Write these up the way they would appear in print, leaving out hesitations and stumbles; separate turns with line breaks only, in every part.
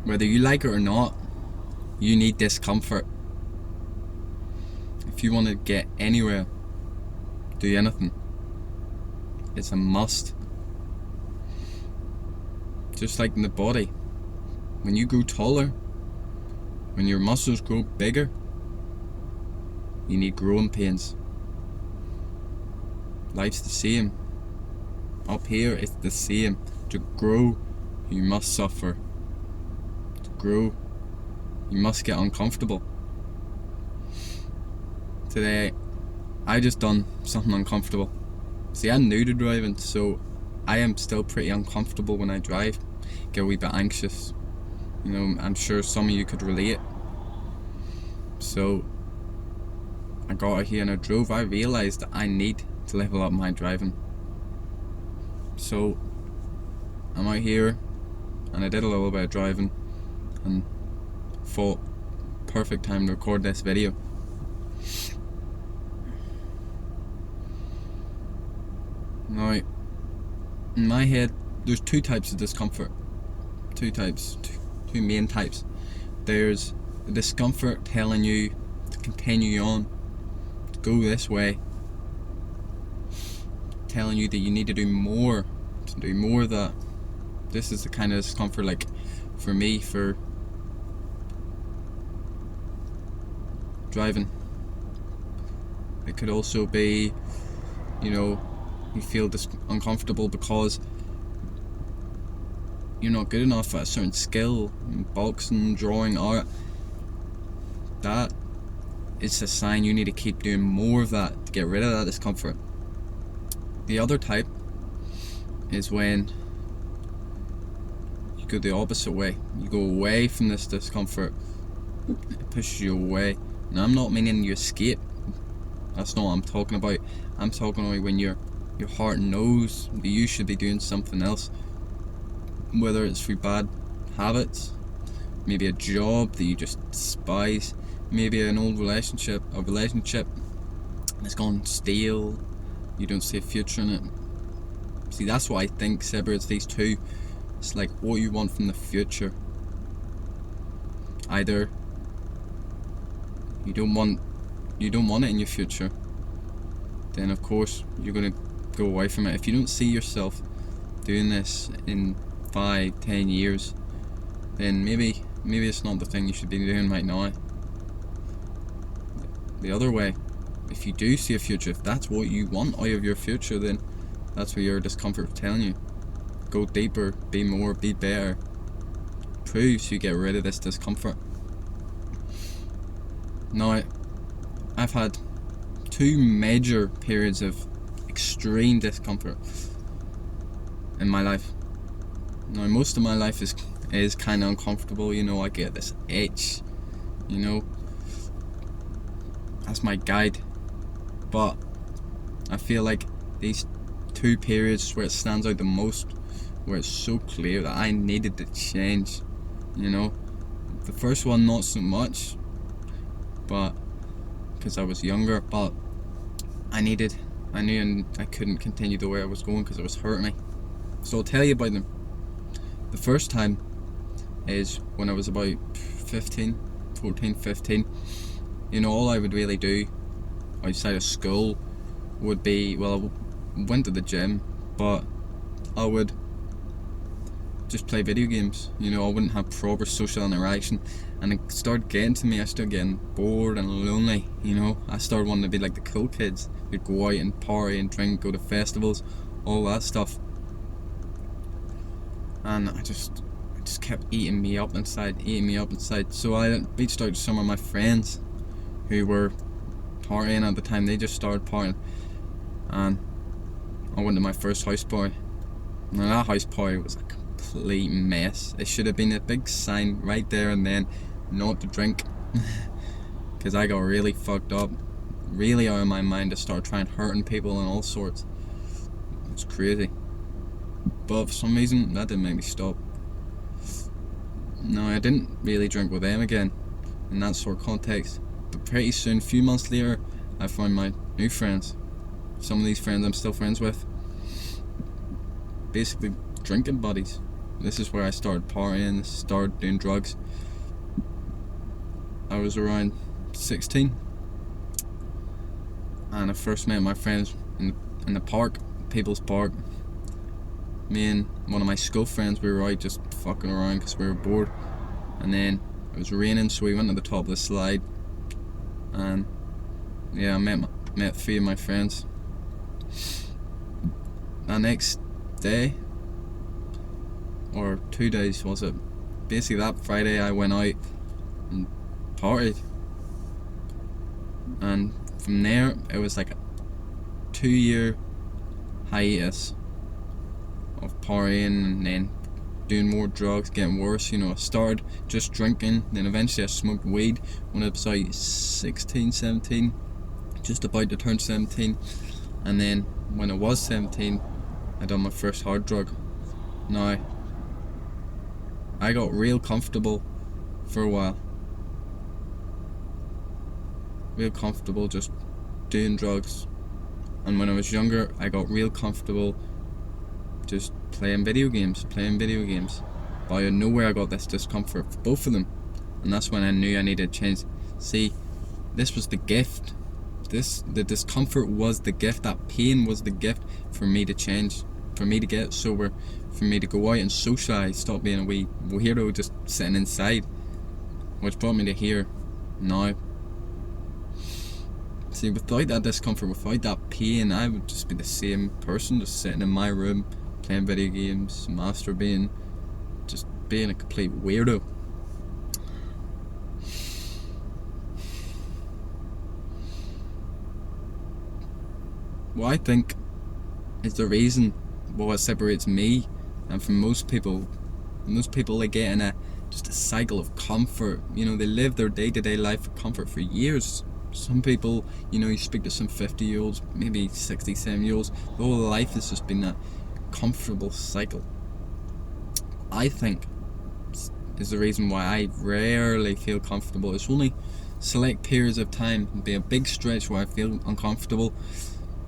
Whether you like it or not, you need discomfort. If you want to get anywhere, do anything, it's a must. Just like in the body, when you grow taller, when your muscles grow bigger, you need growing pains. Life's the same. Up here, it's the same. To grow, you must suffer. To grow, you must get uncomfortable. Today, I just done something uncomfortable. See, I'm new to driving, so I am still pretty uncomfortable when I drive. Get a wee bit anxious. You know, I'm sure some of you could relate. So, I got out here and I drove. I realised that I need to level up my driving. So, I'm out here and I did a little bit of driving and thought, perfect time to record this video. Now, in my head, there's two types of discomfort. Two main types. There's the discomfort telling you to continue on, to go this way, telling you that you need to do more of that. This is the kind of discomfort, like, for me, for driving. It could also be, you know, you feel uncomfortable because you're not good enough at a certain skill, boxing, drawing, art. That is a sign you need to keep doing more of that to get rid of that discomfort. The other type is when you go the opposite way. You go away from this discomfort. It pushes you away. Now, I'm not meaning you escape. That's not what I'm talking about. I'm talking about when your heart knows that you should be doing something else. Whether it's through bad habits, maybe a job that you just despise, maybe an old relationship, a relationship that's gone stale, you don't see a future in it. See, that's what I think separates these two. It's like what you want from the future. Either you don't want it in your future, then of course you're going to go away from it. If you don't see yourself doing this in 5-10 years, then maybe it's not the thing you should be doing right now. The other way, if you do see a future, if that's what you want out of your future, then that's what your discomfort is telling you. Go deeper, be more, be better. Prove so you get rid of this discomfort. Now, I've had 2 major periods of extreme discomfort in my life. Now, most of my life is kind of uncomfortable. You know, I get this itch. You know, that's my guide. But I feel like these 2 periods where it stands out the most, where it's so clear that I needed to change. You know, the first one not so much, but because I was younger. But I knew I couldn't continue the way I was going because it was hurting me. So I'll tell you about them. The first time is when I was about 14, 15. You know, all I would really do outside of school would be, well, I went to the gym, but I would just play video games. You know, I wouldn't have proper social interaction, and it started getting to me. I started getting bored and lonely. You know, I started wanting to be like the cool kids who'd go out and party and drink, go to festivals, all that stuff. And it just kept eating me up inside. So I reached out to some of my friends who were partying at the time. They just started partying, and I went to my first house party. Now, that house party was a complete mess. It should have been a big sign right there and then not to drink, because I got really fucked up, really out of my mind, to start trying hurting people and all sorts. It's crazy. But for some reason that didn't make me stop. No, I didn't really drink with them again in that sort of context. But pretty soon, a few months later, I found my new friends. Some of these friends I'm still friends with. Basically drinking buddies. This is where I started partying, started doing drugs. I was around 16, and I first met my friends in the park, People's Park. Me and one of my school friends, we were out just fucking around because we were bored. And then it was raining, so we went to the top of the slide. And yeah, I met 3 of my friends. The next day, or 2 days was it? Basically that Friday I went out and partied. And from there it was like a 2-year hiatus of partying and then doing more drugs, getting worse. I started just drinking, then eventually I smoked weed when I was like 16, 17, just about to turn 17. And then when I was 17, I done my first hard drug. Now, I got real comfortable for a while. Real comfortable just doing drugs. And when I was younger, I got real comfortable just playing video games. But out of nowhere I got this discomfort for both of them. And that's when I knew I needed to change. See, this was the gift. The discomfort was the gift. That pain was the gift for me to change. For me to get sober. For me to go out and socialise. Stop being a wee weirdo just sitting inside. Which brought me to here now. See, without that discomfort, without that pain, I would just be the same person, just sitting in my room, playing video games, masturbating, just being a complete weirdo. What I think is the reason what separates me and from most people they get in just a cycle of comfort. They live their day-to-day life of comfort for years. Some people, you speak to some 50-year-olds, maybe 60, 70-year-olds, the whole life has just been a comfortable cycle. I think is the reason why I rarely feel comfortable. It's only select periods of time. It'll be a big stretch where I feel uncomfortable.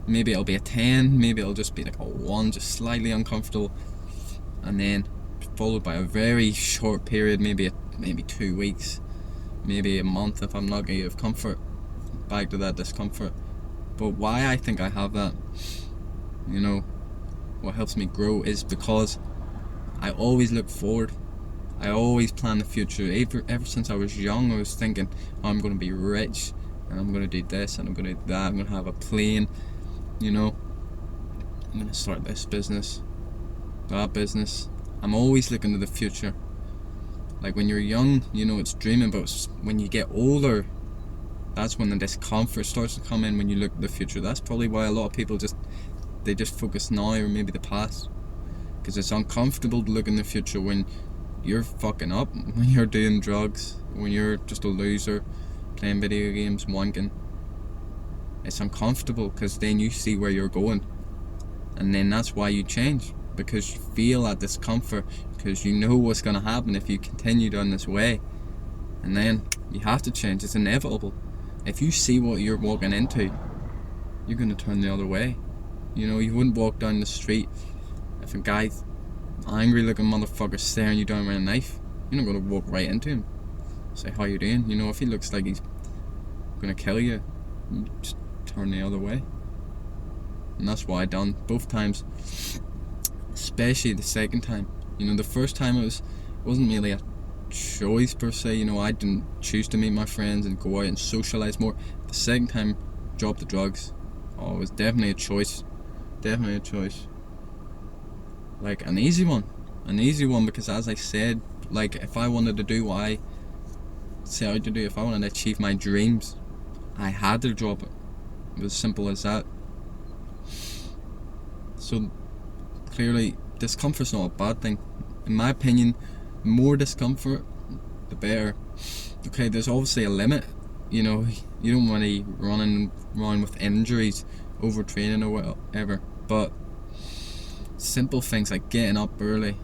Maybe it'll be a 10, maybe it'll just be like a 1, just slightly uncomfortable. And then followed by a very short period, maybe 2 weeks, maybe a month if I'm lucky, of comfort. Back to that discomfort. But why I think I have that, what helps me grow is because I always look forward. I always plan the future. Ever since I was young, I was thinking, I'm going to be rich, and I'm going to do this, and I'm going to do that. I'm going to have a plane, I'm going to start this business, that business. I'm always looking to the future. Like when you're young, it's dreaming, but when you get older, that's when the discomfort starts to come in when you look at the future. That's probably why a lot of people just focus now or maybe the past. Because it's uncomfortable to look in the future when you're fucking up, when you're doing drugs, when you're just a loser, playing video games, wanking. It's uncomfortable because then you see where you're going. And then that's why you change. Because you feel that discomfort. Because you know what's going to happen if you continue down this way. And then you have to change. It's inevitable. If you see what you're walking into, you're going to turn the other way. You wouldn't walk down the street if a guy, angry looking motherfucker, staring you down with a knife. You're not going to walk right into him. Say, how you doing? If he looks like he's going to kill you, you just turn the other way. And that's what I done both times. Especially the second time. The first time it wasn't really a choice per se. I didn't choose to meet my friends and go out and socialise more. The second time, drop the drugs. Oh, it was definitely a choice. Like an easy one because, as I said, like if I wanted to do what I set out to do, if I wanted to achieve my dreams, I had to drop it. It was as simple as that. So clearly discomfort's not a bad thing. In my opinion, the more discomfort, the better. Okay, there's obviously a limit. You don't want to be running around with injuries, overtraining or whatever. But simple things like getting up early,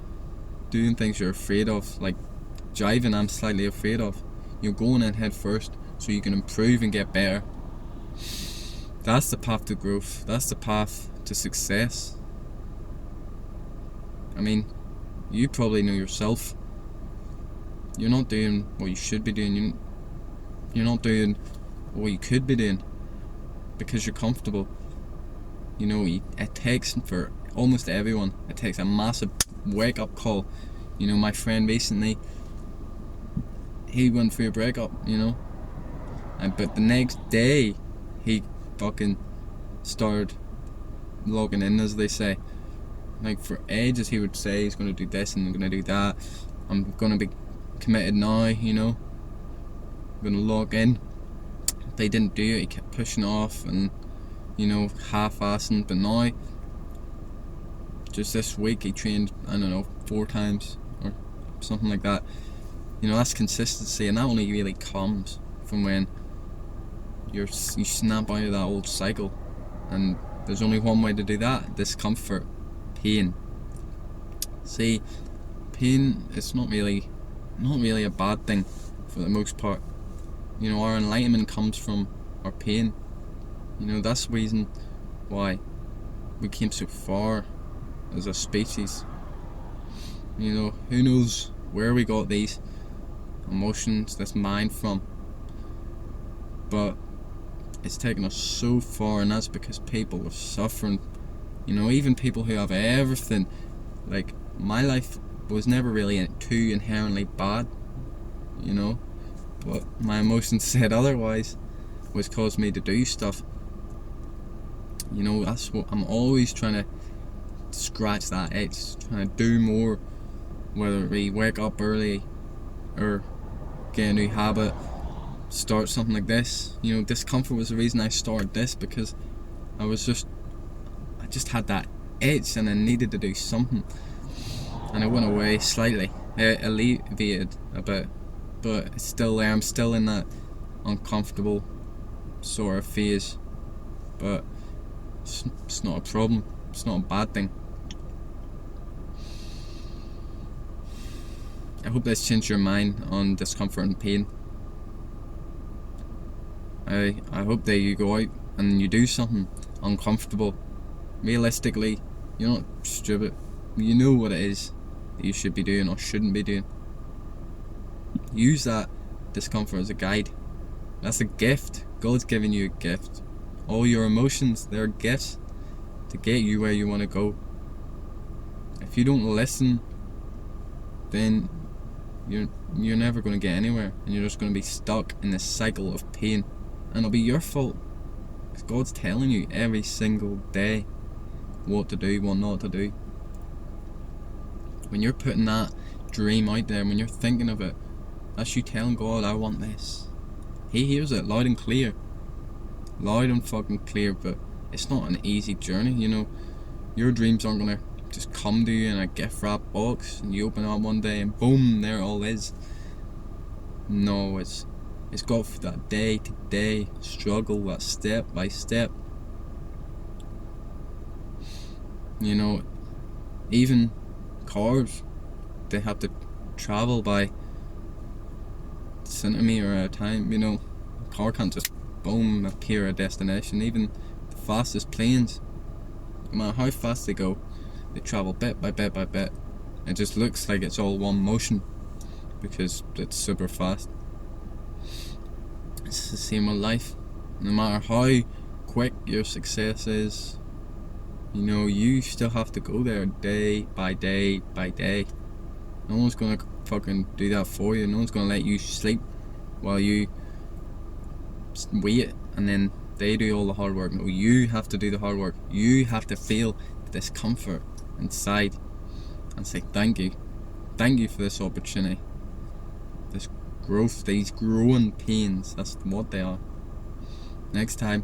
doing things you're afraid of, like driving I'm slightly afraid of. You're going in head first so you can improve and get better. That's the path to growth. That's the path to success. I mean, You probably know yourself. You're not doing what you should be doing. You're not doing what you could be doing because you're comfortable. You know, it takes, for almost everyone, it takes a massive wake-up call. You know, my friend recently, he went through a breakup, you know, but the next day, he fucking started logging in, as they say. Like, for ages he would say he's going to do this and I'm going to do that. I'm going to be committed now, you know. I'm going to log in. If they didn't do it, he kept pushing off and, you know, half-assing. But now, just this week, he trained, I don't know, 4 times or something like that. You know, that's consistency, and that only really comes from when you snap out of that old cycle. And there's only one way to do that: discomfort, pain. See, pain is not really a bad thing for the most part. You know, our enlightenment comes from our pain. You know, that's the reason why we came so far as a species. You know, who knows where we got these emotions, this mind from, but it's taken us so far, and that's because people are suffering. You know, even people who have everything. Like, my life was never really too inherently bad, you know, but my emotions said otherwise, which caused me to do stuff. You know, that's what I'm always trying to scratch that itch, trying to do more, whether we wake up early or get a new habit, start something like this. You know, discomfort was the reason I started this, because I just had that itch and I needed to do something, and it went away slightly. It alleviated a bit, but it's still there. I'm still in that uncomfortable sort of phase, but it's not a problem. It's not a bad thing. I hope this changed your mind on discomfort and pain. I hope that you go out and you do something uncomfortable. Realistically, you're not stupid. You know what it is that you should be doing or shouldn't be doing. Use that discomfort as a guide. That's a gift. God's giving you a gift. All your emotions, they're gifts to get you where you want to go. If you don't listen, then you're never going to get anywhere, and you're just going to be stuck in this cycle of pain, and it'll be your fault, because God's telling you every single day what to do, what not to do. When you're putting that dream out there, when you're thinking of it, that's you telling God, I want this. He hears it loud and clear, loud and fucking clear. But it's not an easy journey, you know. Your dreams aren't gonna just come to you in a gift wrap box and you open it up one day and boom, there it all is. No, it's got that day to day struggle, that step by step. You know, even cars, they have to travel by centimetre at a time. You know, a car can't just boom appear at a destination. Even the fastest planes, no matter how fast they go, they travel bit by bit by bit. It just looks like it's all one motion because it's super fast. It's the same with life. No matter how quick your success is, you know, you still have to go there day by day by day. No one's gonna fucking do that for you. No one's gonna let you sleep while you wait and then they do all the hard work. No, you have to do the hard work. You have to feel the discomfort inside and say thank you. Thank you for this opportunity. This growth, these growing pains, that's what they are. Next time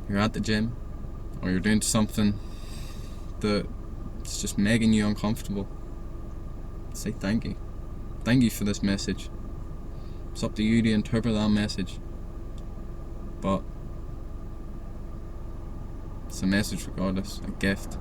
you're at the gym or you're doing something that's just making you uncomfortable, say thank you. Thank you for this message. It's up to you to interpret that message, but it's a message regardless, a gift.